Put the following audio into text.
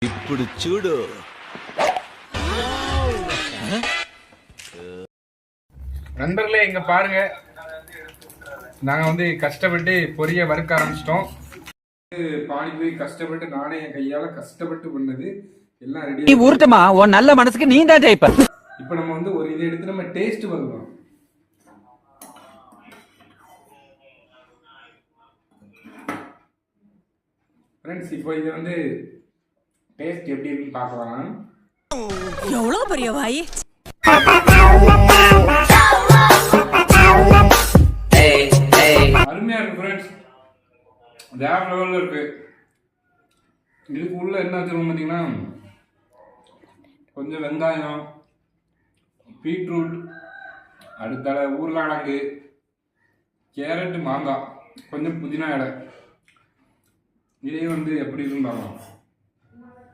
ఇప్పుడు చూడు. நண்பர்களே இங்க பாருங்க, நாங்க வந்து கஷ்டப்பட்டு பொரிய வறுக்க ஆரம்பிச்சிட்டோம். பானிபூரி கஷ்டப்பட்டு நானே என் கையால கஷ்டப்பட்டு பண்ணது எல்லாம் ரெடி. நீ ஊர்ட்டமா உன் நல்ல மனசுக்கு நீ தான் ஜெயிப்ப. இப்போ நம்ம வந்து ஒரு இதை எடுத்து நம்ம டேஸ்ட் பார்க்கலாம். ஃப்ரெண்ட்ஸ், இப்போ இதை வந்து டேஸ்ட் எப்படி இருக்குன்னு பார்க்கலாம். எவ்வளவு பெரிய வாய். அருமையா இருக்கு ஃப்ரெண்ட்ஸ், வேற லெவல்ல இருக்கு. இதுக்கு உள்ள என்ன வச்சிருக்கோம் பார்த்தீங்கன்னா, கொஞ்சம் வெங்காயம், பீட்ரூட், அடுத்தால உருளைக்கிழங்கு, கேரட், மாங்காய், கொஞ்சம் புதினா இலை. இதே வந்து எப்படி இருக்குன்னு பார்க்கலாம்.